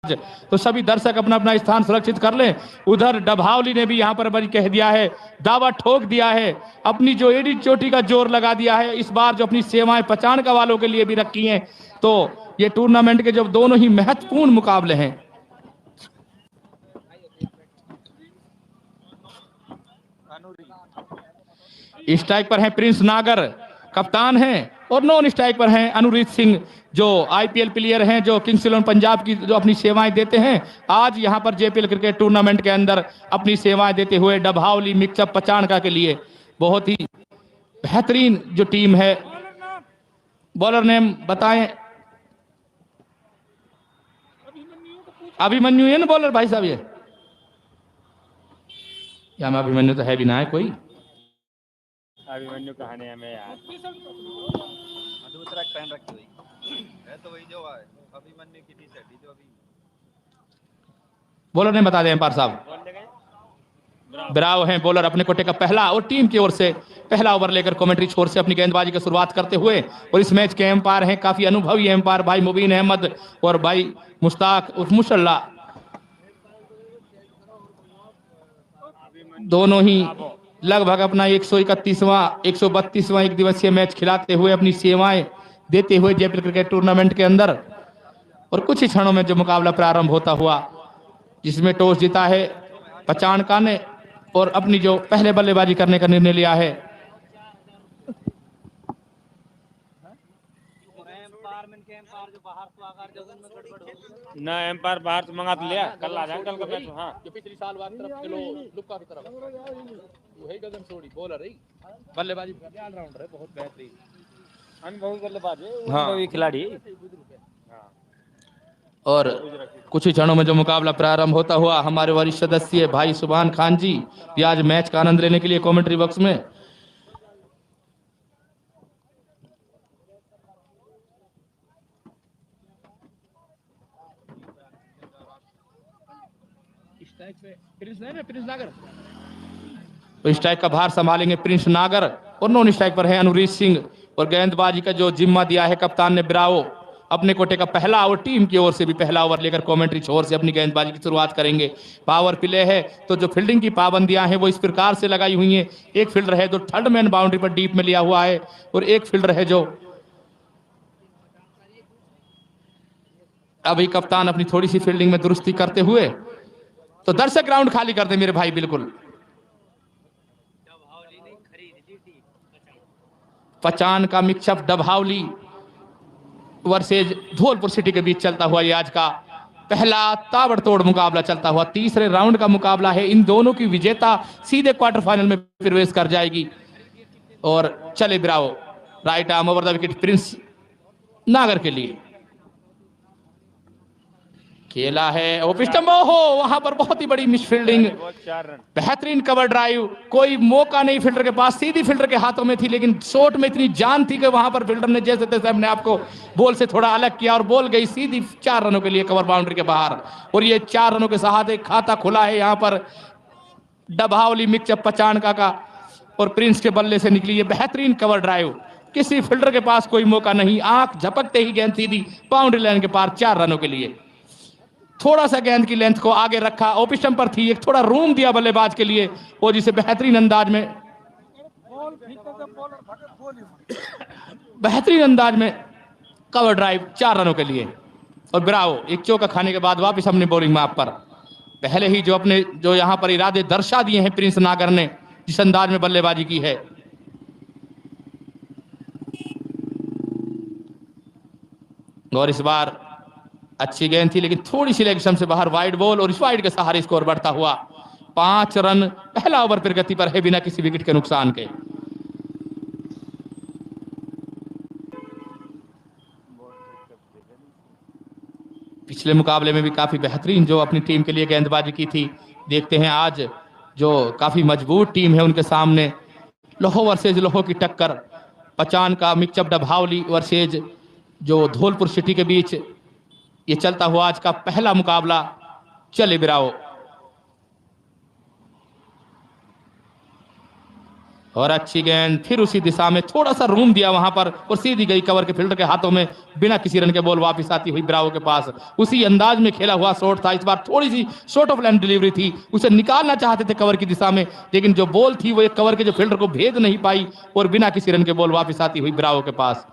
तो सभी दर्शक अपना अपना स्थान सुरक्षित कर लें। उधर डभावली ने भी यहां पर बड़ी कह दिया है, दावा ठोक दिया है, अपनी जो एडी चोटी का जोर लगा दिया है, इस बार जो अपनी सेवाएं पचानका वालों के लिए भी रखी हैं। तो ये टूर्नामेंट के जो दोनों ही महत्वपूर्ण मुकाबले हैं। स्ट्राइक पर हैं प्रिंस नागर, कप्तान हैं, और नॉन स्ट्राइक पर हैं अनुरीत सिंह, जो आईपीएल प्लेयर हैं, जो किंग्स इलेवन पंजाब की जो अपनी सेवाएं देते हैं। आज यहां पर जेपीएल क्रिकेट टूर्नामेंट के अंदर अपनी सेवाएं देते हुए डभावली मिक्सअप पचानका के लिए बहुत ही बेहतरीन जो टीम है। बॉलर नेम बताएं। अभिमन्यु है ना बॉलर भाई साहब? ये या में अभिमन्यु तो है भी ना है कोई। अभिमन्यु कहानी हमें यार दूसरा पहन रखी हुई है तो वही जो है अभिमन्यु की टी-शर्ट जो अभी बॉलर ने बता दें अंपायर साहब। ब्रावो हैं बॉलर, अपने कोटे का पहला और टीम की ओर से पहला ओवर लेकर कमेंट्री छोर से अपनी गेंदबाजी की शुरुआत करते हुए। और इस मैच के एम्पायर हैं काफी अनुभवी एम्पायर भाई मुबीन अहमद और भाई मुश्ताक उर्फ मुशल्ला, दोनों ही लगभग अपना 131वां 132वां एक दिवसीय मैच खिलाते हुए अपनी सेवाएं देते हुए जेपीएल क्रिकेट टूर्नामेंट के अंदर। और कुछ ही क्षणों में जो मुकाबला प्रारंभ होता हुआ, जिसमें टॉस जीता है पचानका ने और अपनी जो पहले बल्लेबाजी करने का निर्णय लिया है। ना एम्पायर बाहर तो मंगा तो लिया, कल आ जाएंगे, कल का मैच। हाँ पिछली साल बात तरफ किलो लुक्का की तरफ वही गगन सोड़ी बॉलर है, बल्लेबाजी ऑलराउंडर है, बहुत बेहतरीन अनुभवी बल्लेबाज है, हाँ। अनुभवी खिलाड़ी। और कुछ ही क्षणों में जो मुकाबला प्रारंभ होता हुआ, हमारे वरिष्ठ सदस्य भाई सुभान खान जी भी आज मैच का आनंद लेने के लिए कमेंट्री बॉक्स में। तो स्ट्राइक का भार संभालेंगे प्रिंस नागर और नॉन स्ट्राइक पर है अनुरीत सिंह। और गेंदबाजी का जो जिम्मा दिया है कप्तान ने ब्रावो, अपने कोटे का पहला और टीम की ओर से भी पहला ओवर लेकर कमेंट्री छोर से अपनी गेंदबाजी की शुरुआत करेंगे। पावर प्ले है तो जो फील्डिंग की पाबंदियां हैं वो इस प्रकार से लगाई हुई हैं। एक फील्डर है जो थर्ड मैन बाउंड्री पर डीप में लिया हुआ है और एक फील्डर है जो अभी कप्तान अपनी थोड़ी सी फील्डिंग में दुरुस्ती करते हुए। तो दर्शक ग्राउंड खाली कर दे मेरे भाई, बिल्कुल। पचानका मिक्सअप डभावली वर्सेज धौलपुर सिटी के बीच चलता हुआ ये आज का पहला ताबड़तोड़ मुकाबला चलता हुआ तीसरे राउंड का मुकाबला है। इन दोनों की विजेता सीधे क्वार्टर फाइनल में प्रवेश कर जाएगी। और चले Bravo, right arm over the wicket Prince नागर के लिए खेला है। हो वहां पर बहुत ही बड़ी मिसफील्डिंग, बेहतरीन कवर ड्राइव, कोई मौका नहीं फील्डर के पास, सीधी फील्डर के हाथों में थी, लेकिन शॉट में इतनी जान थी कि वहां पर फील्डर ने जैसे तैसे अपने आप को बॉल से थोड़ा अलग किया और बॉल गई सीधी 4 रनों के लिए कवर बाउंड्री के बाहर। और ये 4 रनों के साथ एक खाता खुला है यहां पर डभावली मिक्सअप पचानका का। और प्रिंस के बल्ले से निकली ये बेहतरीन कवर ड्राइव, किसी फील्डर के पास कोई मौका नहीं, आंख झपकते ही गेंद सीधी बाउंड्री लाइन के पार 4 रनों के लिए। थोड़ा सा गेंद की लेंथ को आगे रखा, ऑफ स्टंप पर थी, एक थोड़ा रूम दिया बल्लेबाज के लिए और जिसे बेहतरीन अंदाज में कवर ड्राइव 4 रनों के लिए। और ब्रावो एक चौका खाने के बाद वापस अपनी बॉलिंग माप पर पहले ही जो यहां पर इरादे दर्शा दिए हैं प्रिंस नागर ने, जिस अंदाज में बल्लेबाजी की है। और इस बार अच्छी गेंद थी लेकिन थोड़ी सी लेग स्टंप से बाहर, वाइड बॉल, और इस वाइड के सहारे स्कोर बढ़ता हुआ 5 रन पहला ओवर प्रगति पर है बिना किसी विकेट के नुकसान के। पिछले मुकाबले में भी काफी बेहतरीन जो अपनी टीम के लिए गेंदबाजी की थी। देखते हैं आज जो काफी मजबूत टीम है उनके सामने लोहो वर्सेज लोहो की टक्कर, पचानका मिक्सअप डभावली वर्सेज जो धौलपुर सिटी के बीच ये चलता हुआ आज का पहला मुकाबला। चले ब्रावो, और अच्छी गेंद, फिर उसी दिशा में थोड़ा सा रूम दिया वहां पर और सीधी गई कवर के फील्डर के हाथों में, बिना किसी रन के बॉल वापस आती हुई ब्रावो के पास। उसी अंदाज में खेला हुआ शॉट था, इस बार थोड़ी सी शॉर्ट ऑफ लाइन डिलीवरी थी, उसे निकालना चाहते थे कवर की दिशा में, लेकिन जो बॉल थी वो एक कवर के जो फील्डर को भेद नहीं पाई और बिना किसी रन के बॉल वापस आती हुई ब्रावो के पास।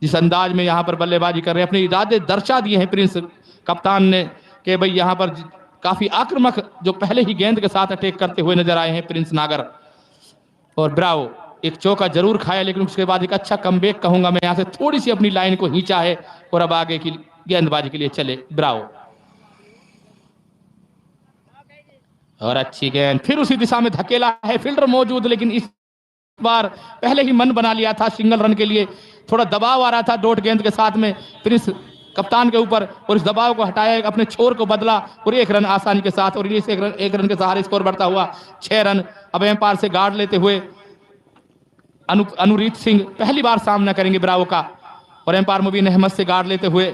जिस अंदाज में यहाँ पर बल्लेबाजी कर रहे हैं, अपने इरादे दर्शा दिए हैं प्रिंस कप्तान ने कि भाई यहाँ पर काफी आक्रामक जो पहले ही गेंद के साथ अटैक करते हुए नजर आए हैं प्रिंस नागर। और ब्रावो एक चौका जरूर खाया, लेकिन उसके बाद एक अच्छा कमबैक कहूंगा मैं, यहां से थोड़ी सी अपनी लाइन को खींचा है और अब आगे की गेंदबाजी के लिए चले ब्रावो। और अच्छी गेंद, फिर उसी दिशा में धकेला है, फील्डर मौजूद, लेकिन इस बार पहले ही मन बना लिया था सिंगल रन के लिए, थोड़ा दबाव आ रहा था डॉट गेंद के साथ में प्रिंस कप्तान के ऊपर, और इस दबाव को हटाया, अपने छोर को बदला और एक रन आसानी के साथ, और इस एक रन के सहारे स्कोर बढ़ता हुआ 6 रन। अब एम्पायर से गार्ड लेते हुए अनुरीत सिंह पहली बार सामना करेंगे ब्रावो का, और एम्पायर मुबीन अहमद से गार्ड लेते हुए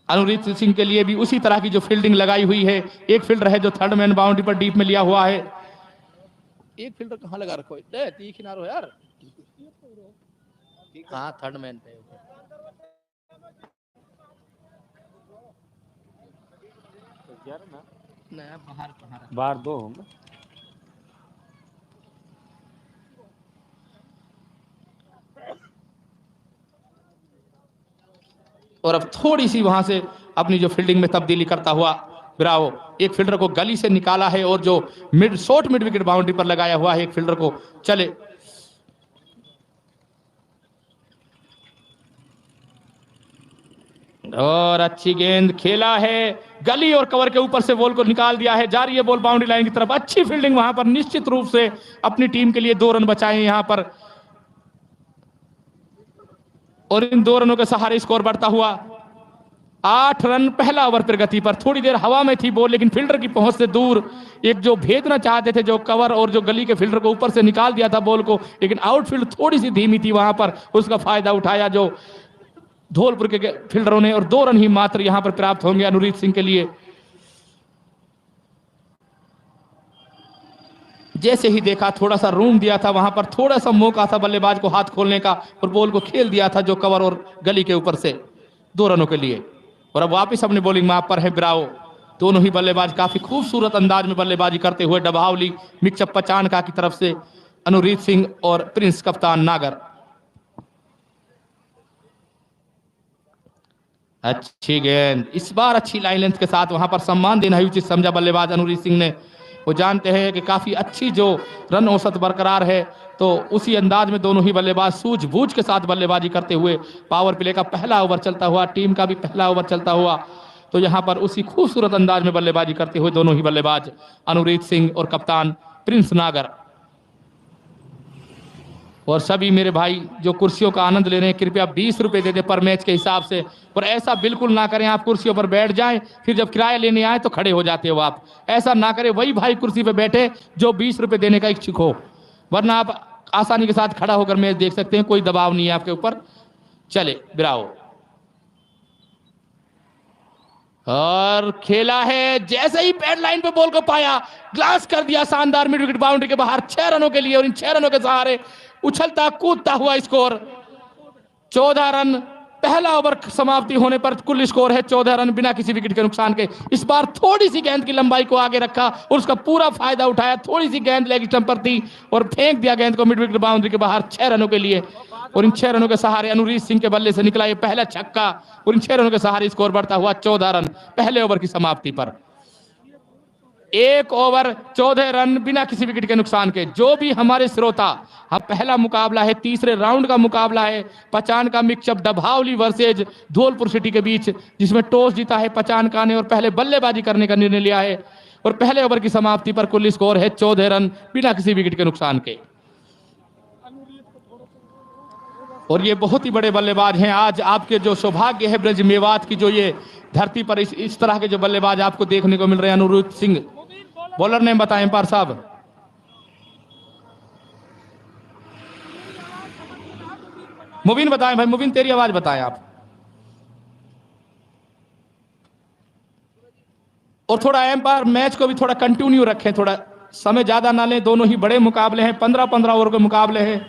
अनुरीत सिंह के लिए भी उसी तरह की जो फील्डिंग लगाई हुई है। एक फील्डर है जो थर्ड मैन बाउंड्री पर डीप में लिया हुआ है। एक फील्डर कहां लगा रखो ती किनारो यार, हाँ थर्ड मैन पे बाहर 2 होंगे। और अब थोड़ी सी वहां से अपनी जो फील्डिंग में तब्दीली करता हुआ ब्रावो, एक फील्डर को गली से निकाला है और जो शॉर्ट मिड विकेट बाउंड्री पर लगाया हुआ है एक फील्डर को, चले। और अच्छी गेंद खेला है गली और कवर के ऊपर से बॉल को निकाल दिया है, जा रही है बॉल बाउंड्री लाइन की तरफ। अच्छी फील्डिंग वहां पर, निश्चित रूप से अपनी टीम के लिए 2 रन बचाए यहां पर, और इन 2 रनों के सहारे स्कोर बढ़ता हुआ 8 रन पहला ओवर पर गति पर। थोड़ी देर हवा में थी बॉल, लेकिन फील्डर की पहुंच से दूर, एक जो भेजना चाहते थे जो कवर और जो गली के फील्डर को, ऊपर से निकाल दिया था बॉल को, लेकिन आउटफील्ड थोड़ी सी धीमी थी वहां पर, उसका फायदा उठाया जो धौलपुर के फील्डरों ने, और 2 रन ही मात्र यहां पर प्राप्त होंगे अनुरीत सिंह के लिए। जैसे ही देखा, थोड़ा सा रूम दिया था वहां पर, थोड़ा सा मौका था बल्लेबाज को हाथ खोलने का, और बॉल को खेल दिया था जो कवर और गली के ऊपर से 2 रनों के लिए। और अब वापस अपने बॉलिंग माप पर है ब्रावो। दोनों ही बल्लेबाज काफी खूबसूरत अंदाज में बल्लेबाजी करते हुए, डबहावली मिक्सअप पचानका की तरफ से अनुरीत सिंह और प्रिंस कप्तान नागर। अच्छी गेंद, इस बार अच्छी लाइन लेंथ के साथ वहां पर सम्मान देना ही उचित समझा बल्लेबाज अनुरीत सिंह ने। वो जानते हैं कि काफी अच्छी जो रन औसत बरकरार है, तो उसी अंदाज में दोनों ही बल्लेबाज सूझबूझ के साथ बल्लेबाजी करते हुए, पावर प्ले का पहला ओवर चलता हुआ, टीम का भी पहला ओवर चलता हुआ, तो यहां पर उसी खूबसूरत अंदाज में बल्लेबाजी करते हुए दोनों ही बल्लेबाज अनुरीत सिंह और कप्तान प्रिंस नागर। और सभी मेरे भाई जो कुर्सियों का आनंद ले रहे हैं, कृपया 20 रुपए दे दे पर मैच के हिसाब से, और ऐसा बिल्कुल ना करें आप कुर्सियों पर बैठ जाएं, फिर जब किराया लेने आए तो खड़े हो जाते हो आप। ऐसा ना करें, वही भाई कुर्सी पे बैठे जो 20 रुपए देने का इच्छुक हो, वरना आप आसानी के साथ खड़ा होकर मैच देख सकते हैं, कोई दबाव नहीं है आपके ऊपर। चले ब्रावो, और खेला है, जैसे ही पैड लाइन पे बॉल को पाया, ग्लास कर दिया शानदार मिड विकेट बाउंड्री के बाहर 6 रनों के लिए, और इन 6 रनों के सहारे उछलता कूदता हुआ स्कोर 14 रन। पहला ओवर समाप्ति होने पर कुल स्कोर है 14 रन बिना किसी विकेट के नुकसान के। इस बार थोड़ी सी गेंद की लंबाई को आगे रखा और उसका पूरा फायदा उठाया, थोड़ी सी गेंद लेग स्टंप पर थी और फेंक दिया गेंद को मिड विकेट बाउंड्री के बाहर 6 रनों के लिए, और इन 6 रनों के सहारे अनुरीत सिंह के बल्ले से निकला ये पहला छक्का, और इन 6 रनों के सहारे स्कोर बढ़ता हुआ 14 रन पहले ओवर की समाप्ति पर। 1 ओवर 14 रन बिना किसी विकेट के नुकसान के। जो भी हमारे श्रोता, हम पहला मुकाबला है, तीसरे राउंड का मुकाबला है पचानका मिक्सअप डबहावली वर्सेज धौलपुर सिटी के बीच, जिसमें टॉस जीता है पचानका ने और पहले बल्लेबाजी करने का निर्णय लिया है, और पहले ओवर की समाप्ति पर कुल स्कोर है 14 रन बिना किसी विकेट के नुकसान के। और ये बहुत ही बड़े बल्लेबाज हैं। आज आपके जो सौभाग्य है ब्रज मेवात की, जो ये धरती पर इस तरह के जो बल्लेबाज आपको देखने को मिल रहे हैं। अनुरीत सिंह बॉलर ने बताएं एम्पायर साहब, मुबीन बताएं भाई, मुबीन तेरी आवाज बताएं आप, और थोड़ा एम्पायर मैच को भी थोड़ा कंटिन्यू रखें, थोड़ा समय ज्यादा ना लें, दोनों ही बड़े मुकाबले हैं, 15-15 ओवर के मुकाबले हैं।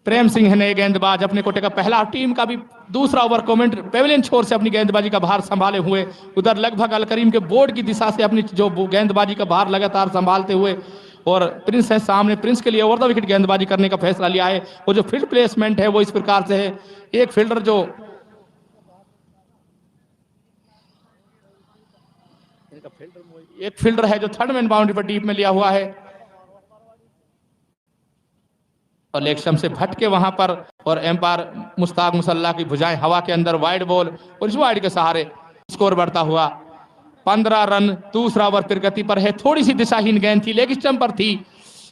प्रेम सिंह है नए गेंदबाज, अपने कोटे का पहला, टीम का भी दूसरा ओवर कमेंट पेविलियन छोर से अपनी गेंदबाजी का भार संभाले हुए, उधर लगभग अल करीम के बोर्ड की दिशा से अपनी जो गेंदबाजी का भार लगातार संभालते हुए, और प्रिंस है सामने। प्रिंस के लिए ओवर द विकेट गेंदबाजी करने का फैसला लिया है। वो जो फील्ड प्लेसमेंट है वो इस प्रकार से है, एक फील्डर है जो थर्ड मैन बाउंड्री पर डीप में लिया हुआ है, और लेग स्टंप से भटके वहां पर, और एम्पायर मुश्ताक मुसल्ला की भुजाएं हवा के अंदर, वाइड बॉल, और इस वाइड के सहारे स्कोर बढ़ता हुआ 15 रन। दूसरा ओवर प्रगति पर है, थोड़ी सी दिशाहीन गेंद थी, लेग स्टंप पर थी,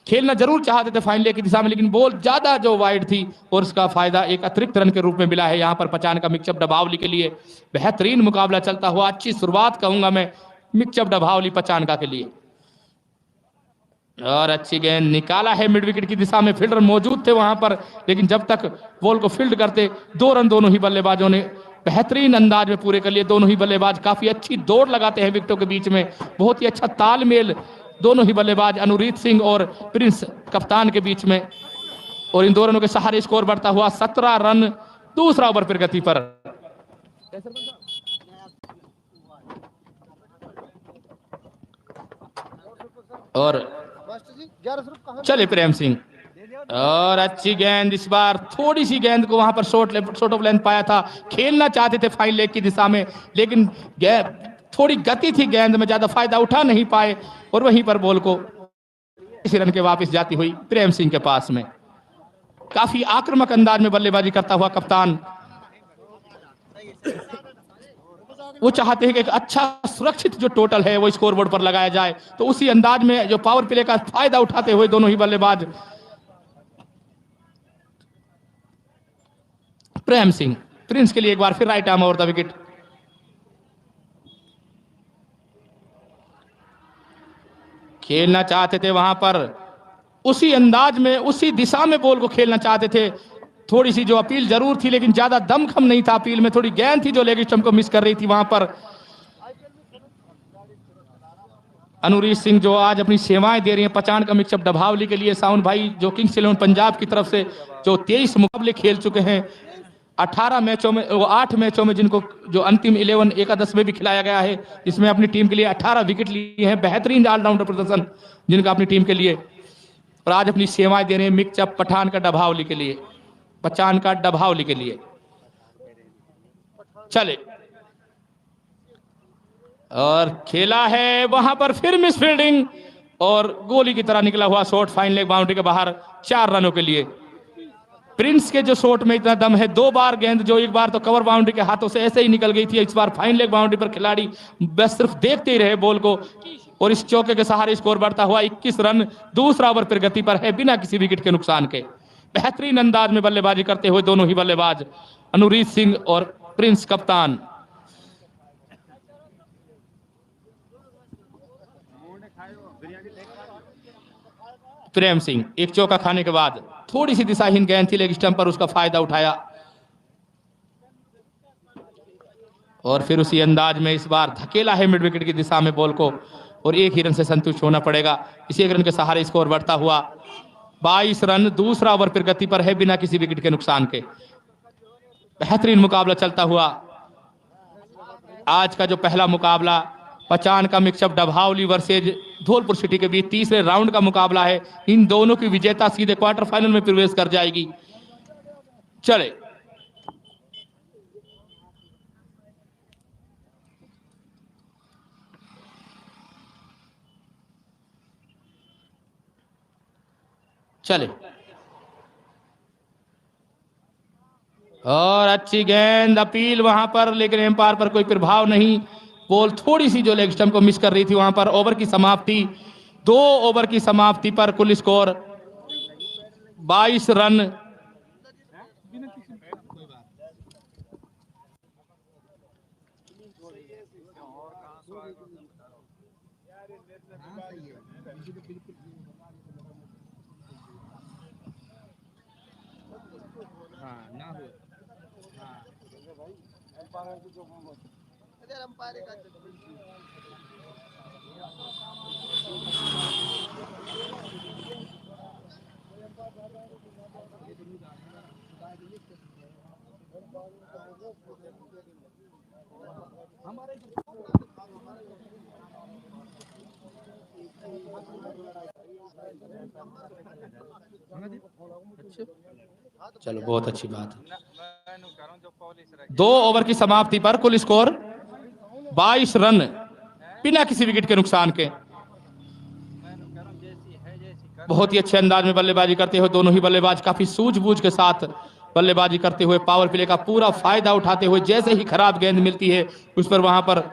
खेलना जरूर चाहते थे फाइन लेग की दिशा में, लेकिन बॉल ज्यादा जो वाइड थी, और उसका फायदा एक अतिरिक्त रन के रूप में मिला है यहाँ पर पचान का मिक्सअप डबावली के लिए। बेहतरीन मुकाबला चलता हुआ, अच्छी शुरुआत कहूंगा मैं मिक्सअप डबावली पचानका के लिए, और अच्छी गेंद निकाला है मिड विकेट की दिशा में, फील्डर मौजूद थे वहां पर, लेकिन जब तक बॉल को फील्ड करते 2 रन दोनों ही बल्लेबाजों ने बेहतरीन अंदाज में पूरे कर लिए। दोनों ही बल्लेबाज काफी अच्छी दौड़ लगाते हैं विकेटों के बीच में, बहुत ही अच्छा तालमेल दोनों ही बल्लेबाज अनुरीत सिंह और प्रिंस कप्तान के बीच में, और इन 2 रनों के सहारे स्कोर बढ़ता हुआ 17 रन दूसरा ओवर प्रगति पर। और चले प्रेम सिंह, और अच्छी गेंद, इस बार थोड़ी सी गेंद को वहां पर शॉर्ट ऑफ लेंथ पाया था, खेलना चाहते थे फाइन लेग की दिशा में, लेकिन थोड़ी गति थी गेंद में, ज्यादा फायदा उठा नहीं पाए, और वहीं पर बॉल को इसी रन के वापस जाती हुई प्रेम सिंह के पास में। काफी आक्रामक अंदाज में बल्लेबाजी करता हुआ कप्तान, वो चाहते हैं कि एक अच्छा सुरक्षित जो टोटल है वो स्कोरबोर्ड पर लगाया जाए, तो उसी अंदाज में जो पावर प्ले का फायदा उठाते हुए दोनों ही बल्लेबाज प्रेम सिंह, प्रिंस के लिए एक बार फिर right arm over the wicket, खेलना चाहते थे वहां पर उसी अंदाज में, उसी दिशा में बॉल को खेलना चाहते थे। थोड़ी सी जो अपील जरूर थी, लेकिन ज्यादा दमखम नहीं था अपील में, थोड़ी गेंद थी जो लेग स्टंप को मिस कर रही थी वहां पर। अनुरीत सिंह जो आज अपनी सेवाएं दे रही हैं पचान का मिक्सअप डभावली के लिए, साउंड भाई जो किंग्स 11 पंजाब की तरफ से जो 23 मुकाबले खेल चुके हैं, 18 मैचों में, 8 मैचों में जिनको जो अंतिम 11 एकादश में भी खिलाया गया है, जिसमें अपनी टीम के लिए 18 विकेट लिए हैं, बेहतरीन ऑलराउंडर प्रदर्शन जिनका अपनी टीम के लिए, और आज अपनी सेवाएं दे रहे हैं मिक्सअप पठान का डभावली के लिए, पचान का डभावली के लिए। चले, और खेला है वहां पर फिर मिस फील्डिंग, और गोली की तरह निकला हुआ शॉट फाइन लेग बाउंड्री के बाहर 4 रनों के लिए। प्रिंस के जो शॉट में इतना दम है, 2 बार गेंद जो एक बार तो कवर बाउंड्री के हाथों से ऐसे ही निकल गई थी, इस बार फाइन लेग बाउंड्री पर खिलाड़ी बस सिर्फ देखते ही रहे बॉल को, और इस चौके के सहारे स्कोर बढ़ता हुआ 21 रन दूसरा ओवर प्रगति पर है बिना किसी विकेट के नुकसान के। बेहतरीन अंदाज में बल्लेबाजी करते हुए दोनों ही बल्लेबाज अनुरीत सिंह और प्रिंस कप्तान। प्रेम सिंह एक चौका खाने के बाद थोड़ी सी दिशाहीन गेंद थी, लेग स्टंप पर उसका फायदा उठाया, और फिर उसी अंदाज में इस बार धकेला है मिड विकेट की दिशा में बॉल को, और 1 ही रन से संतुष्ट होना पड़ेगा। इसी 1 रन के सहारे स्कोर बढ़ता हुआ 22 रन दूसरा ओवर प्रगति पर है बिना किसी विकेट के नुकसान के। बेहतरीन मुकाबला चलता हुआ आज का जो पहला मुकाबला पचान का मिक्सअप डभावली वर्सेज धौलपुर सिटी के बीच तीसरे राउंड का मुकाबला है। इन दोनों की विजेता सीधे क्वार्टर फाइनल में प्रवेश कर जाएगी। चले, चले, और अच्छी गेंद, अपील वहां पर, लेकिन एम्पायर पर कोई प्रभाव नहीं, बॉल थोड़ी सी जो लेग स्टंप को मिस कर रही थी वहां पर। ओवर की समाप्ति, 2 ओवर की समाप्ति पर कुल स्कोर 22 रन। चलो बहुत अच्छी बात है। मैं कह रहा हूं जो पॉलिश रह 2 ओवर की समाप्ति पर कुल स्कोर 22 रन बिना किसी विकेट के नुकसान के। मैं कह रहा हूं जैसी है जैसी कर बहुत ही अच्छे अंदाज में बल्लेबाजी करते हुए दोनों ही बल्लेबाज काफी सूझबूझ के साथ बल्लेबाजी करते हुए पावर प्ले का पूरा फायदा उठाते हुए जैसे ही खराब गेंद मिलती है उस पर वहां पर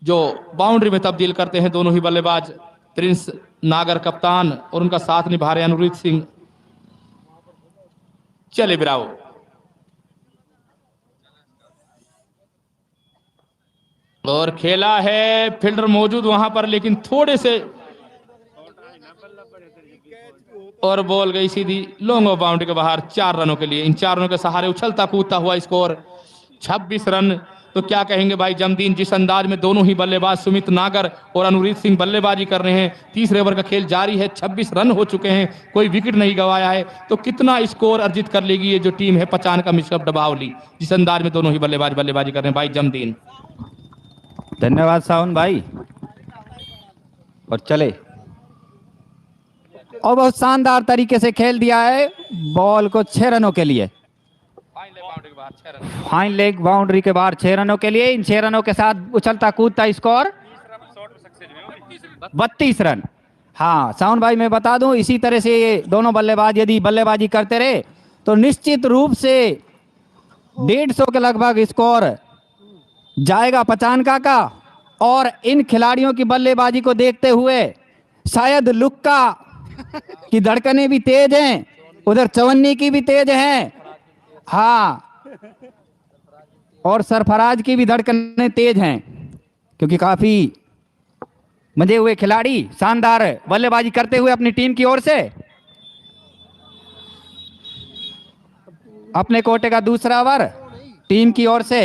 जो बाउंड्री में तब्दील करते हैं दोनों ही बल्लेबाज। प्रिंस नागर कप्तान और उनका साथ निभा रहे अनुरीत सिंह। चले बिराओ। और खेला है, फील्डर मौजूद वहां पर लेकिन थोड़े से, और बॉल गई सीधी लॉन्ग ऑफ बाउंड्री के बाहर 4 रनों के लिए। इन 4 रनों के सहारे उछलता कूदता हुआ स्कोर 26 रन। तो क्या कहेंगे भाई जमदीन, जिस अंदाज में दोनों ही बल्लेबाज सुमित नागर और अनुरीत सिंह बल्लेबाजी कर रहे हैं। तीसरे ओवर का खेल जारी है, 26 रन हो चुके हैं, कोई विकेट नहीं गंवाया है। तो कितना स्कोर अर्जित कर लेगी ये जो टीम है पचान का मिश्रफ डबावली, जिस अंदाज में दोनों ही बल्लेबाज बल्लेबाजी कर रहे हैं भाई जमदीन। धन्यवाद सावन भाई। और चले, और बहुत शानदार तरीके से खेल दिया है बॉल को 6 रनों के लिए। फाइन लेग बाउंड्री के बाहर 6 रनों के लिए। इन 6 रनों के साथ उछलता कूदता स्कोर 32 रन। हाँ सावन भाई मैं बता दूं, इसी तरह से ये दोनों बल्लेबाज यदि बल्लेबाजी करते रहे तो निश्चित रूप से 150 के लगभग स्कोर जाएगा पचानका का। और इन खिलाड़ियों की बल्लेबाजी को देखते हुए शायद लुक्का की धड़कनें भी तेज हैं, उधर चवन्नी की भी तेज हैं, हाँ, और सरफराज की भी धड़कनें तेज हैं, क्योंकि काफी मजे हुए खिलाड़ी शानदार बल्लेबाजी करते हुए अपनी टीम की ओर से। अपने कोटे का दूसरा ओवर टीम की ओर से,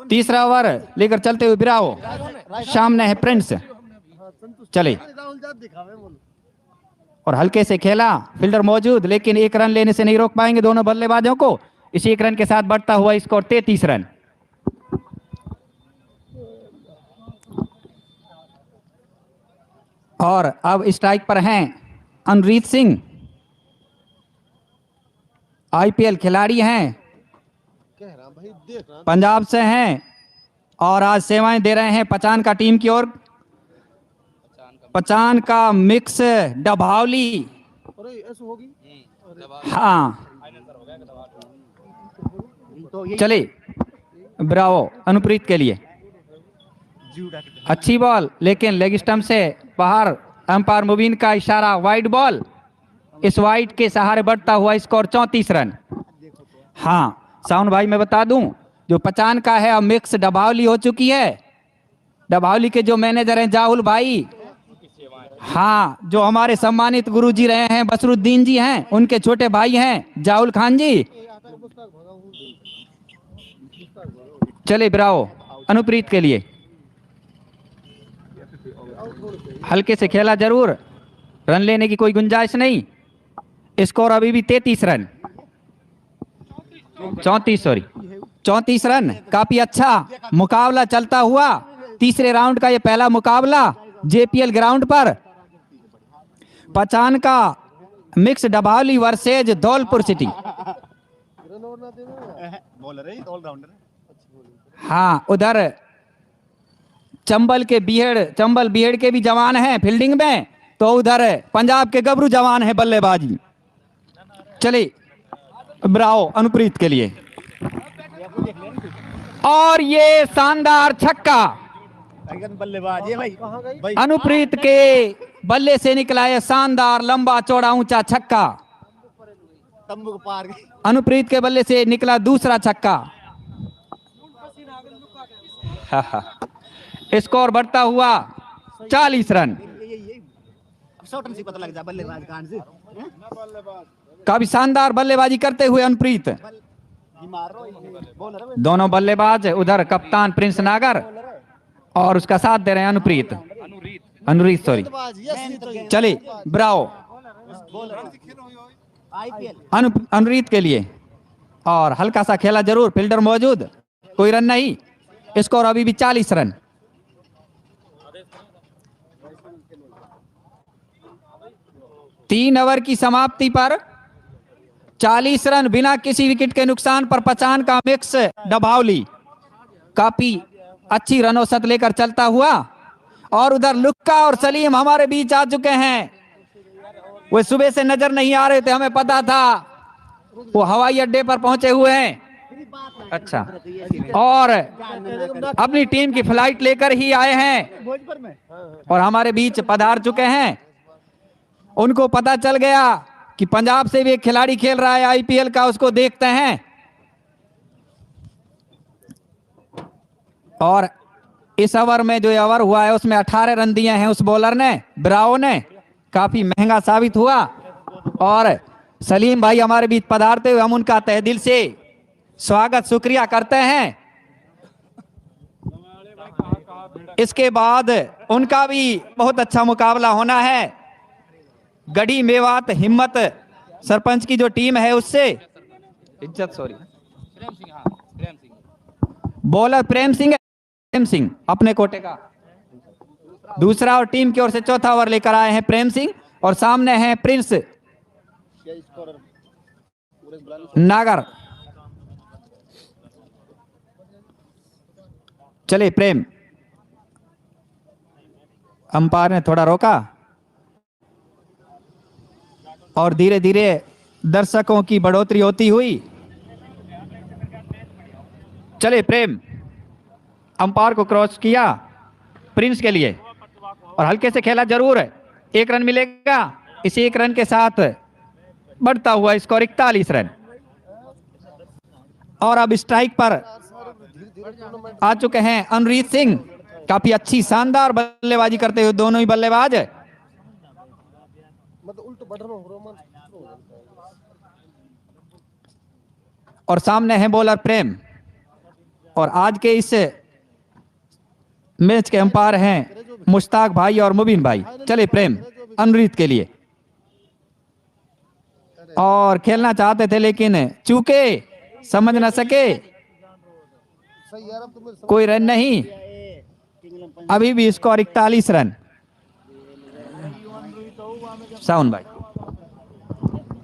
तीसरा ओवर लेकर चलते हुए बिराओ। सामने है प्रिंस। चले, और हल्के से खेला, फील्डर मौजूद, लेकिन 1 रन लेने से नहीं रोक पाएंगे दोनों बल्लेबाजों को। इसी 1 रन के साथ बढ़ता हुआ स्कोर 33 रन। और अब स्ट्राइक पर हैं अनुरीत सिंह, आईपीएल खिलाड़ी हैं, पंजाब से हैं और आज सेवाएं दे रहे हैं पचान का टीम की ओर। पचान का मिक्स डभावली, हाँ चले ब्रावो अनुप्रीत के लिए। अच्छी बॉल, लेकिन लेग स्टंप से बाहर, अंपायर मुबीन का इशारा, वाइड बॉल। इस वाइड के सहारे बढ़ता हुआ स्कोर 34 रन। हाँ साउंड भाई मैं बता दूं, जो पचान का है अब मिक्स डभावली हो चुकी है। डभावली के जो मैनेजर हैं जाहुल भाई, हाँ, जो हमारे सम्मानित गुरुजी रहे हैं बसरुद्दीन जी हैं, उनके छोटे भाई हैं जाहुल खान जी। चले ब्रावो अनुप्रीत के लिए। हल्के से खेला जरूर, रन लेने की कोई गुंजाइश नहीं। स्कोर अभी भी 33 रन, 34 रन। काफी अच्छा मुकाबला चलता हुआ तीसरे राउंड का ये पहला मुकाबला जेपीएल ग्राउंड पर। पचान का मिक्स डभावली वर्सेज धौलपुर सिटी। हाँ, उधर चंबल बीहड़ के भी जवान हैं फील्डिंग में, तो उधर पंजाब के गबरू जवान हैं बल्लेबाजी। चले ब्रावो अनुप्रीत के लिए। और ये शानदार छक्का बल्लेबाज है भाई। अनुप्रीत के बल्ले से निकला है शानदार लंबा चौड़ा ऊंचा छक्का। तंबू के पार अनुप्रीत के बल्ले से निकला दूसरा छक्का। स्कोर बढ़ता हुआ 40 रन। शॉर्ट से पता लग जा बल्लेबाज कहां से। काफी शानदार बल्लेबाजी करते हुए अनुप्रीत। दोनों बल्लेबाज, उधर कप्तान प्रिंस नागर और उसका साथ दे रहे हैं अनुरीत सॉरी। चलिए ब्रावो अनुरीत के लिए, और हल्का सा खेला जरूर, फील्डर मौजूद, कोई रन नहीं, स्कोर अभी भी 40 रन। तीन ओवर की समाप्ति पर 40 रन बिना किसी विकेट के नुकसान पर पचान का मिक्स डभावली काफी अच्छी रनौसत लेकर चलता हुआ, और उधर लुक्का और सलीम हमारे बीच आ चुके हैं। वो सुबह से नजर नहीं आ रहे थे, हमें पता था, वो हवाई अड्डे पर पहुंचे हुए हैं। अच्छा, और अपनी टीम की फ्लाइट लेकर ही आए हैं और हमारे बीच पधार चुके हैं। उनको पता चल गया कि पंजाब से भी एक खिलाड़ी खेल रहा है आईपीएल का, उसको देखते हैं। और इस ओवर में जो ओवर हुआ है उसमें 18 रन दिए हैं उस बॉलर ने, ब्रावो ने, काफी महंगा साबित हुआ। और सलीम भाई हमारे बीच पधारते हुए हम उनका तहे दिल से स्वागत शुक्रिया करते हैं। इसके बाद उनका भी बहुत अच्छा मुकाबला होना है। गढ़ी मेवात हिम्मत सरपंच की जो टीम है उससे, इज्जत सॉरी, बॉलर प्रेम सिंह अपने कोटे का दूसरा, और टीम की ओर से चौथा ओवर लेकर आए हैं प्रेम सिंह, और सामने हैं प्रिंस नागर। चले प्रेम, अंपायर ने थोड़ा रोका और धीरे धीरे दर्शकों की बढ़ोतरी होती हुई। चले प्रेम, अंपायर को क्रॉस किया प्रिंस के लिए, और हल्के से खेला जरूर है, 1 रन मिलेगा। इस 1 रन के साथ बढ़ता हुआ स्कोर 41 रन। और अब स्ट्राइक पर आ चुके हैं अनुरीत सिंह, काफी अच्छी शानदार बल्लेबाजी करते हुए दोनों ही बल्लेबाज। और सामने है बॉलर प्रेम, और आज के इस मैच के अंपायर हैं मुश्ताक भाई और मुबीन भाई। चले प्रेम अनुरीत के लिए, और खेलना चाहते थे लेकिन चूके समझ न सके, कोई रन नहीं, अभी भी स्कोर 41 रन। साउन भाई,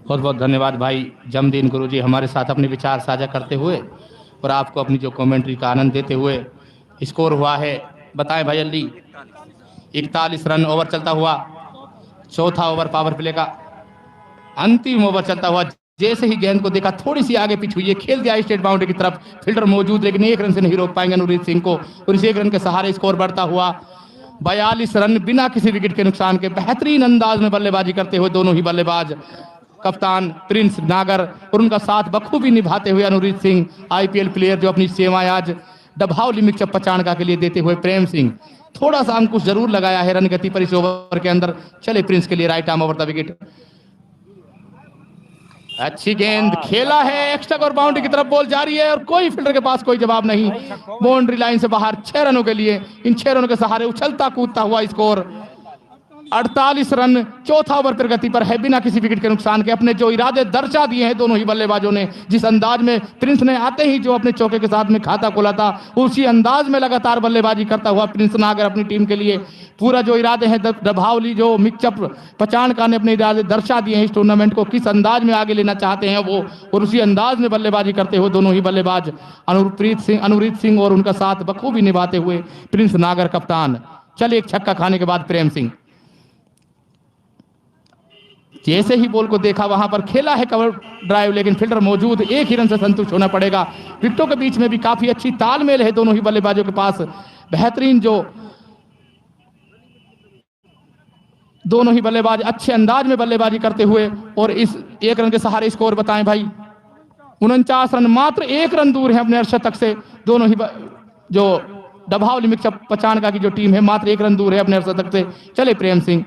बहुत बहुत धन्यवाद भाई जमदीन गुरुजी, हमारे साथ अपने विचार साझा करते हुए और आपको अपनी जो कमेंट्री का आनंद देते हुए। स्कोर हुआ है, बताएं भाई जल्दी, 41 रन। ओवर चलता हुआ, चौथा ओवर पावर प्ले का अंतिम ओवर चलता हुआ। जैसे ही गेंद को देखा, थोड़ी सी आगे पिच हुई है, खेल दिया स्टेट बाउंड्री की तरफ, फील्डर मौजूद, लेकिन 1 रन से नहीं रोक पाएंगे अनुरीत सिंह को, और इस 1 रन के सहारे स्कोर बढ़ता हुआ 42 रन बिना किसी विकेट के नुकसान के। बेहतरीन अंदाज में बल्लेबाजी करते हुए दोनों ही बल्लेबाज, कप्तान प्रिंस नागर और उनका साथ बखूबी निभाते हुए अनुरीत सिंह, आईपीएल प्लेयर जो अपनी सेवाएं आज डभावली मिक्सअप पचानका के लिए देते हुए प्रेम सिंह। थोड़ा सा अंकुश जरूर लगाया है रन गति पर इस ओवर के अंदर। चले प्रिंस के लिए right arm over the wicket, अच्छी गेंद खेला है, एक्स्ट्रा और बाउंड्री की तरफ बॉल जारी है, और कोई फील्डर के पास कोई जवाब नहीं, बाउंड्री लाइन से बाहर। 6 रनों के लिए, इन 6 रनों के सहारे उछलता कूदता हुआ स्कोर 48 रन। चौथा ओवर पर गति पर है बिना किसी विकेट के नुकसान के। अपने जो इरादे दर्शा दिए हैं दोनों ही बल्लेबाजों ने, जिस अंदाज में प्रिंस ने आते ही जो अपने चौके के साथ में खाता खोला था, उसी अंदाज में लगातार बल्लेबाजी करता हुआ प्रिंस नागर अपनी टीम के लिए पूरा जो इरादे हैं डभावली जो मिक्सअप पचानका ने अपने इरादे दर्शा दिए हैं इस टूर्नामेंट को, किस अंदाज में आगे लेना चाहते हैं वो, और उसी अंदाज में बल्लेबाजी करते हुए दोनों ही बल्लेबाज अनुरीत सिंह और उनका साथ बखूबी निभाते हुए प्रिंस नागर कप्तान। चल एक छक्का खाने के बाद प्रेम सिंह जैसे ही बॉल को देखा वहां पर खेला है कवर ड्राइव, लेकिन फील्डर मौजूद, 1 ही रन से संतुष्ट होना पड़ेगा। विकेटों के बीच में भी काफी अच्छी तालमेल है दोनों ही बल्लेबाजों के पास, बेहतरीन जो दोनों ही बल्लेबाज अच्छे अंदाज में बल्लेबाजी करते हुए, और इस 1 रन के सहारे स्कोर बताएं भाई 49 रन, मात्र 1 रन दूर है अपने अर्धशतक से। दोनों ही जो डभावली मिक्सअप पचानका की जो टीम है मात्र 1 रन दूर है अपने अर्धशतक से। चले प्रेम सिंह,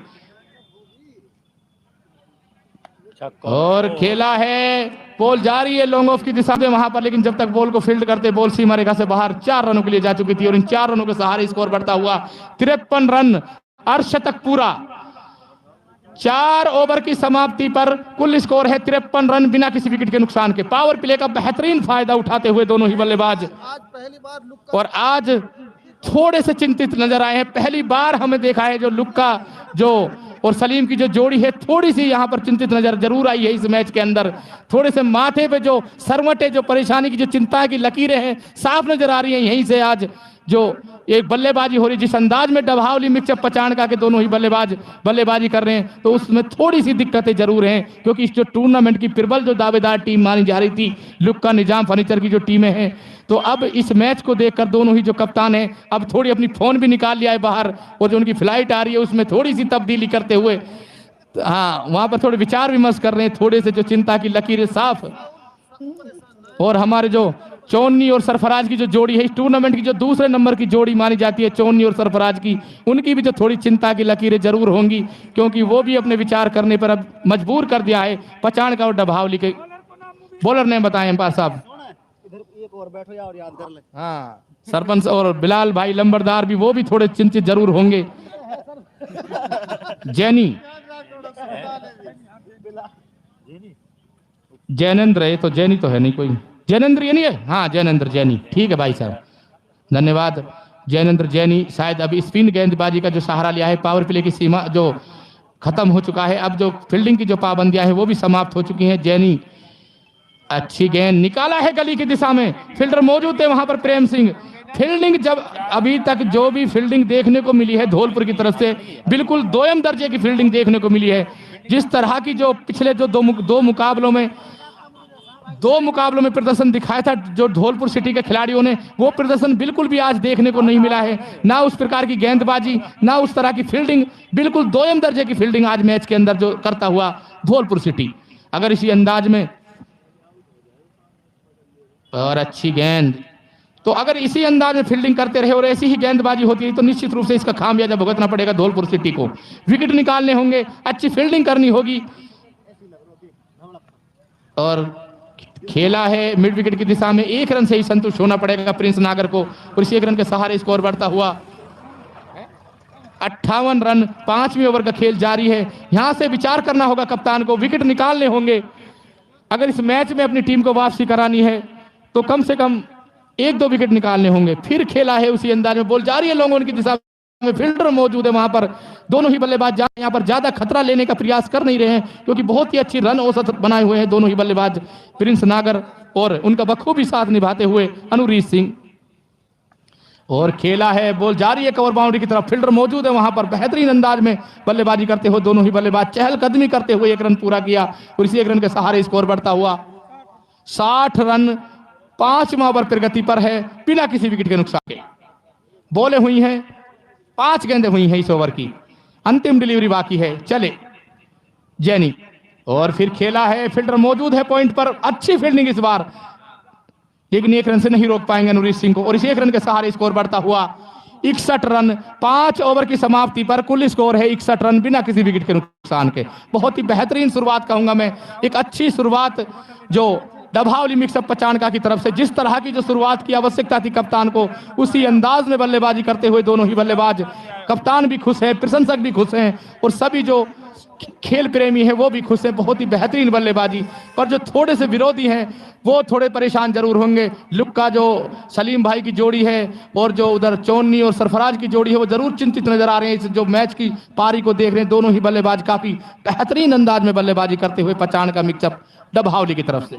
और खेला है, बॉल जा रही है लॉन्ग ऑफ की दिशा में वहां पर, लेकिन जब तक बॉल को फील्ड करते बॉल सीमा रेखा से बाहर 4 रनों के लिए जा चुकी थी और इन 4 रनों के सहारे स्कोर बढ़ता हुआ 53 रन, अर्धशतक पूरा। 4 ओवर की समाप्ति पर कुल स्कोर है 53 रन बिना किसी विकेट के नुकसान के। पावर प्ले का बेहतरीन फायदा उठाते हुए दोनों ही बल्लेबाज और आज थोड़े से चिंतित नजर आए हैं। पहली बार हमें देखा है जो लुक्का जो और सलीम की जो जोड़ी है थोड़ी सी यहां पर चिंतित नजर जरूर आई है इस मैच के अंदर। थोड़े से माथे पे जो सरवटे, जो परेशानी की, जो चिंता की लकीरें हैं साफ नजर आ रही हैं। यहीं से आज जो एक बल्लेबाजी हो रही, जिस अंदाज में डभावली मिक्सअप पचाणका के दोनों ही बल्लेबाज बल्लेबाजी कर रहे हैं, तो उसमें थोड़ी सी दिक्कतें जरूर हैं, क्योंकि इस जो टूर्नामेंट की प्रबल जो दावेदार टीम मानी जा रही थी लुक्का निजाम फर्नीचर की जो टीमें हैं, तो अब इस मैच को देखकर दोनों ही जो कप्तान हैं अब थोड़ी अपनी फोन भी निकाल लिया है बाहर, और जो उनकी फ्लाइट आ रही है उसमें थोड़ी सी तब्दीली करते हुए हाँ वहां पर थोड़े विचार विमर्श कर रहे हैं, थोड़े से जो चिंता की लकीरें साफ। और हमारे जो चौन्नी और सरफराज की जो जोड़ी है, इस टूर्नामेंट की जो दूसरे नंबर की जोड़ी मानी जाती है चौन्नी और सरफराज की, उनकी भी जो थोड़ी चिंता की लकीरें जरूर होंगी, क्योंकि वो भी अपने विचार करने पर अब मजबूर कर दिया है पचाणका और डभावली के बॉलर ने बताया अंपायर साहब। इधर एक और बैठो या और याद कर ले। हाँ, सरपंच और बिलाल भाई लंबरदार भी, वो भी थोड़े चिंतित जरूर होंगे। जैनी जैनेन्द्र, ये तो जैनी तो है नहीं कोई, जैनेन्द्र ये नहीं है, हाँ जैनेन्द्र जैनी, ठीक है भाई साहब, धन्यवाद। जैनेन्द्र जैनी शायद अभी स्पिन गेंदबाजी का जो सहारा लिया है, पावर प्ले की सीमा जो खत्म हो चुका है, अब जो फील्डिंग की जो पाबंदियां हैं वो भी समाप्त हो चुकी हैं। जैनी अच्छी गेंद निकाला है गली की दिशा में, फील्डर मौजूद थे वहां पर प्रेम सिंह। फील्डिंग जब अभी तक जो भी फील्डिंग देखने को मिली है धौलपुर की तरफ से, बिल्कुल दोयम दर्जे की फील्डिंग देखने को मिली है। जिस तरह की जो पिछले जो दो मुकाबलों में प्रदर्शन दिखाया था जो धौलपुर सिटी के खिलाड़ियों ने, वो प्रदर्शन बिल्कुल भी आज देखने को नहीं मिला है। ना उस प्रकार की गेंदबाजी, ना उस तरह की फील्डिंग, बिल्कुल दोयम दर्जे की फील्डिंग आज मैच के अंदर जो करता हुआ धौलपुर सिटी। अगर इसी अंदाज में और अच्छी गेंद, तो अगर इसी अंदाज में फील्डिंग करते रहे और ऐसी ही गेंदबाजी होती है तो निश्चित रूप से इसका खामियाजा भुगतना पड़ेगा धौलपुर सिटी को। विकेट निकालने होंगे, अच्छी फील्डिंग करनी होगी। और खेला है मिड विकेट की दिशा में, 1 रन से ही संतुष्ट होना पड़ेगा प्रिंस नागर को, और इस 1 रन के सहारे स्कोर बढ़ता हुआ 58 रन। 5वें ओवर का खेल जारी है। यहां से विचार करना होगा कप्तान को, विकेट निकालने होंगे। अगर इस मैच में अपनी टीम को वापसी करानी है तो कम से कम 1-2 विकेट निकालने होंगे। फिर खेला है उसी अंदाज में, बॉल जा रही है लॉन्ग ऑन की दिशा में, फील्डर मौजूद है वहां पर। दोनों ही बल्लेबाज यहाँ पर ज्यादा खतरा लेने का प्रयास कर नहीं रहे हैं, क्योंकि बहुत ही अच्छी रन औसत बनाए हुए हैं दोनों ही बल्लेबाज, प्रिंस नागर और उनका बखूबी साथ निभाते हुए अनुरीत सिंह। और खेला है, बॉल जा रही है कवर बाउंड्री की तरफ, फील्डर मौजूद है वहां पर। बेहतरीन अंदाज में बल्लेबाजी करते हुए दोनों ही बल्लेबाज चहलकदमी करते हुए 1 रन पूरा किया, और इसी 1 रन के सहारे स्कोर बढ़ता हुआ 60 रन। 5वां ओवर प्रगति पर है बिना किसी विकेट के नुकसान के। बॉलें हुई हैं, 5 गेंदें हुई हैं इस ओवर की, अंतिम डिलीवरी बाकी है। चले जैनी, और फिर खेला है, फील्डर मौजूद है पॉइंट पर, अच्छी फील्डिंग इस बार, लेकिन 1 रन से नहीं रोक पाएंगे अनुरीत सिंह को, और इस 1 रन के सहारे स्कोर बढ़ता हुआ 61 रन। 5 ओवर की समाप्ति पर कुल स्कोर है 61 रन बिना किसी विकेट के नुकसान के। बहुत ही बेहतरीन शुरुआत कहूंगा मैं, एक अच्छी शुरुआत जो डभावली मिक्सअप पचाणका की तरफ से, जिस तरह की जो शुरुआत की आवश्यकता थी कप्तान को, उसी अंदाज में बल्लेबाजी करते हुए दोनों ही बल्लेबाज, कप्तान भी खुश है, प्रशंसक भी खुश हैं, और सभी जो खेल प्रेमी है वो भी खुश है। बहुत ही बेहतरीन बल्लेबाजी, पर जो थोड़े से विरोधी हैं वो थोड़े परेशान जरूर होंगे। लुक्का जो सलीम भाई की जोड़ी है और जो उधर चौन्नी और सरफराज की जोड़ी है वो जरूर चिंतित नजर आ रहे हैं। इस जो मैच की पारी को देख रहे हैं, दोनों ही बल्लेबाज काफी बेहतरीन अंदाज में बल्लेबाजी करते हुए पचाणका मिक्सअप डभावली की तरफ से,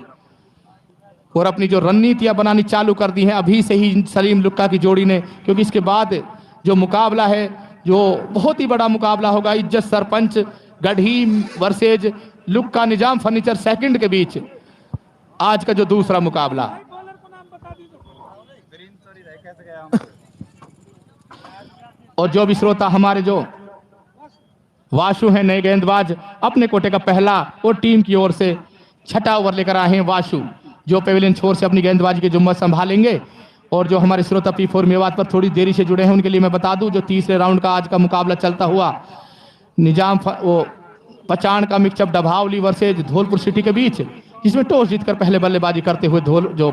और अपनी जो रणनीतियां बनानी चालू कर दी हैं अभी से ही सलीम लुक्का की जोड़ी ने, क्योंकि इसके बाद जो मुकाबला है जो बहुत ही बड़ा मुकाबला होगा, इज्जत सरपंच गढ़ी वर्सेज लुक्का निजाम फर्नीचर सेकंड के बीच आज का जो दूसरा मुकाबला। और जो भी श्रोता हमारे जो वाशु हैं नए गेंदबाज, अपने कोटे का पहला और टीम की ओर से 6ठा ओवर लेकर आए हैं वाशु, जो पेविलियन छोर से अपनी गेंदबाजी की जुम्मत संभालेंगे। और जो हमारे श्रोता P4 मेवात पर थोड़ी देरी से जुड़े हैं उनके लिए मैं बता दूं, जो तीसरे राउंड का आज का मुकाबला चलता हुआ निजाम वो पचान का मिक्सअप डभावली वर्सेज धौलपुर सिटी के बीच, जिसमें टॉस जीतकर पहले बल्लेबाजी करते हुए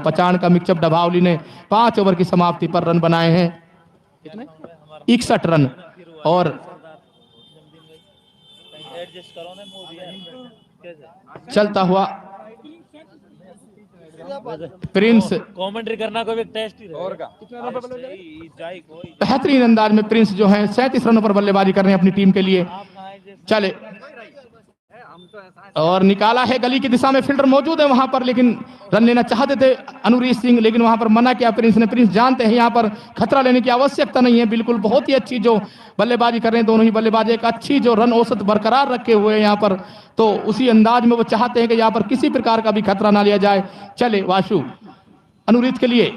पचान का मिक्सअप डभावली ने 5 ओवर की समाप्ति पर रन बनाए हैं, कितने 61 रन। और चलता हुआ प्रिंस, कमेंट्री करना कोई टेस्ट ही और का बेहतरीन अंदाज में प्रिंस जो है 37 रनों पर बल्लेबाजी कर रहे हैं अपनी टीम के लिए। चले और निकाला है गली की दिशा में, फील्डर मौजूद है वहां पर, लेकिन रन लेना चाहते थे अनुरीत सिंह, लेकिन वहां पर मना किया प्रिंस ने। प्रिंस जानते हैं यहां पर खतरा लेने की आवश्यकता नहीं है, बिल्कुल बहुत ही अच्छी जो बल्लेबाजी कर रहे हैं दोनों ही बल्लेबाज, एक अच्छी जो रन औसत बरकरार रखे हुए हैं यहां पर, तो उसी अंदाज में वो चाहते हैं कि यहां पर किसी प्रकार का भी खतरा ना लिया जाए। चले वाशु अनुरीत के लिए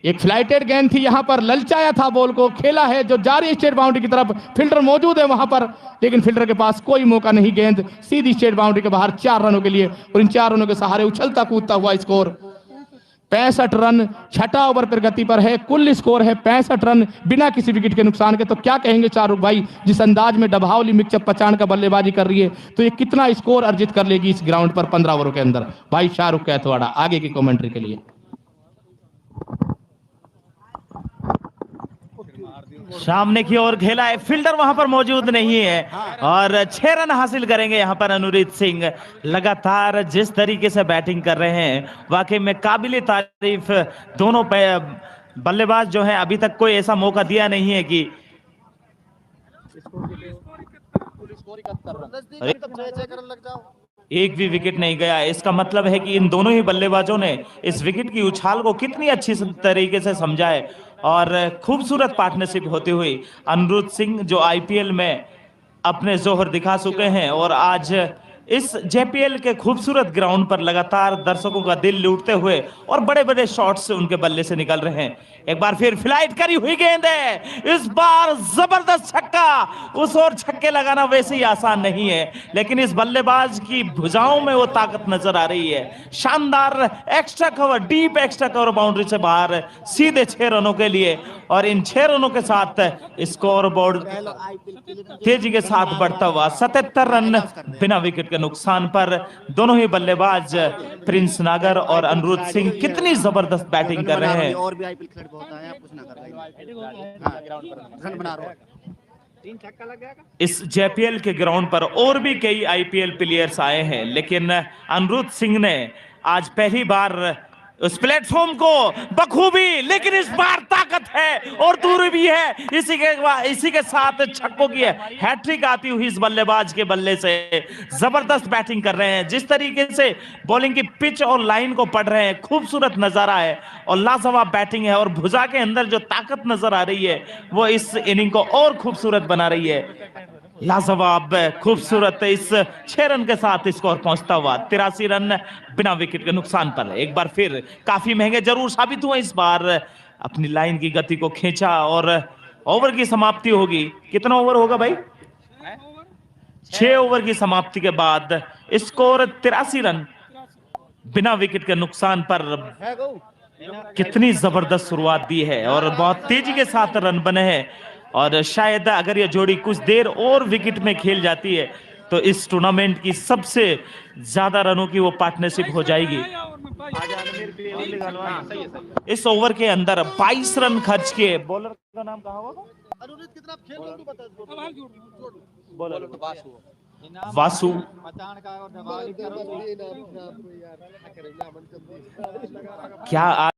एक फ्लाइटेड गेंद थी, यहां पर ललचाया था बॉल को, खेला है जो जारी स्टेट बाउंड्री की तरफ, फील्डर मौजूद है वहां पर, लेकिन फील्डर के पास कोई मौका नहीं, गेंद सीधी स्टेट बाउंड्री के बाहर 4 रनों के लिए, और इन 4 रनों के सहारे उछलता कूदता हुआ स्कोर 65 रन, छठा ओवर पर गति पर है, कुल स्कोर है 65 रन बिना किसी विकेट के नुकसान के। तो क्या कहेंगे शाहरुख भाई, जिस अंदाज में डभावली मिक्सअप पचान का बल्लेबाजी कर रही है, तो ये कितना स्कोर अर्जित कर लेगी इस ग्राउंड पर 15 ओवरों के अंदर? भाई शाहरुख कैथवाड़ा आगे की कमेंट्री के लिए। सामने की ओर खेला है, फील्डर वहां पर मौजूद नहीं है और 6 रन हासिल करेंगे यहां पर अनुरीत सिंह। लगातार जिस तरीके से बैटिंग कर रहे हैं, वाकई में काबिले तारीफ। दोनों बल्लेबाज जो हैं अभी तक कोई ऐसा मौका दिया नहीं है कि एक भी विकेट नहीं गया। इसका मतलब है कि इन दोनों ही बल्लेबाजों ने इस विकेट की उछाल को कितनी अच्छी तरीके से समझा है और खूबसूरत पार्टनरशिप होती हुई अनुरीत सिंह जो आईपीएल में अपने जोहर दिखा चुके हैं और आज इस जेपीएल के खूबसूरत ग्राउंड पर लगातार दर्शकों का दिल लूटते हुए और बड़े बड़े शॉट्स उनके बल्ले से निकल रहे हैं। एक बार फिर फ्लाइट करी हुई गेंद है, इस बार जबरदस्त छक्का। उस ओर छक्के लगाना वैसे ही आसान नहीं है, लेकिन इस बल्लेबाज की भुजाओं में वो ताकत नजर आ रही है। शानदार extra cover, deep extra cover boundary से बाहर सीधे 6 रनों के लिए, और इन 6 रनों के साथ स्कोर बोर्ड तेजी के साथ बढ़ता हुआ 77 रन बिना विकेट के नुकसान पर। दोनों ही बल्लेबाज प्रिंस नागर और अनुरीत सिंह कितनी जबरदस्त बैटिंग कर रहे हैं। और भी आईपीएल खिलाड़ी बहुत आए हैं, आप कुछ ना कर रहे रन बना रहे हो। इस जेपीएल के ग्राउंड पर और भी कई आईपीएल प्लेयर्स आए हैं, लेकिन अनुरीत सिंह ने आज पहली बार उस प्लेटफॉर्म को बखूबी, लेकिन इस बार ताकत है और दूरी भी है। इसी के साथ छक्कों की हैट्रिक आती हुई इस बल्लेबाज के बल्ले से। जबरदस्त बैटिंग कर रहे हैं, जिस तरीके से बॉलिंग की पिच और लाइन को पढ़ रहे हैं, खूबसूरत नजारा है और लाजवाब बैटिंग है, और भुजा के अंदर जो ताकत नजर आ रही है वो इस इनिंग को और खूबसूरत बना रही है। लाजवाब खूबसूरत इस 6 रन के साथ स्कोर पहुंचता हुआ 83 रन बिना विकेट के नुकसान पर। एक बार फिर काफी महंगे जरूर साबित हुए, इस बार अपनी लाइन की गति को खींचा और ओवर की समाप्ति होगी। कितना ओवर होगा भाई? 6 ओवर की समाप्ति के बाद स्कोर 83 रन बिना विकेट के नुकसान पर। कितनी जबरदस्त शुरुआत दी है और बहुत तेजी के साथ रन बने हैं, और शायद अगर ये जोड़ी कुछ देर और विकेट में खेल जाती है तो इस टूर्नामेंट की सबसे ज्यादा रनों की वो पार्टनरशिप हो जाएगी। इस ओवर के अंदर 22 रन खर्च किए। बॉलर का नाम कहा होगा? अनुरीत कितना खेल रहे हो, तू बता। बॉलर वासु। क्या